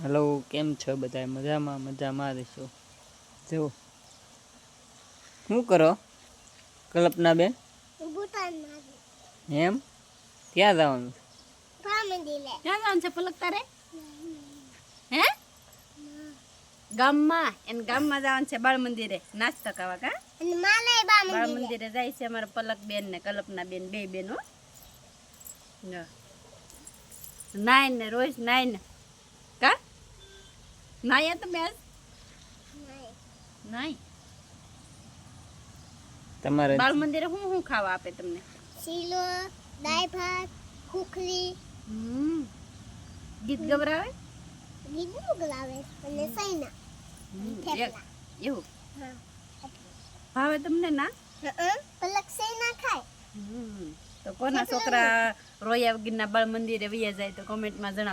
Hello, કેમ છો બધા? મજામાં રહેશો. જો શું કરો કલ્પના બેન? એમ ક્યાં જવાનું? ક્યાં જવાનું છે પલક તારે? હે ગામમાં જવાનું છે બાળ મંદિરે નાસ્તા ખાવા. કા બાળ મંદિરે જાય છે અમારા પલક બેન ને કલ્પના બેન, બે બેનો. નાઈન ને રોજ નાઈન કા નાયા તમે આજ નાઈ તમારે બાળ મંદિરે શું ખાવા આપે તમને? શીલો, દાળ ભાત, ખુખરી. ગીત ગવરાવે? ગીત ગવરાવે અને સૈના એવું ભાવે તમને? ના પલક સૈના ખાય. તો કોના છોકરા રોયા વગરના બાળ મંદિરે વયા જાય તો કોમેન્ટમાં જણાવો.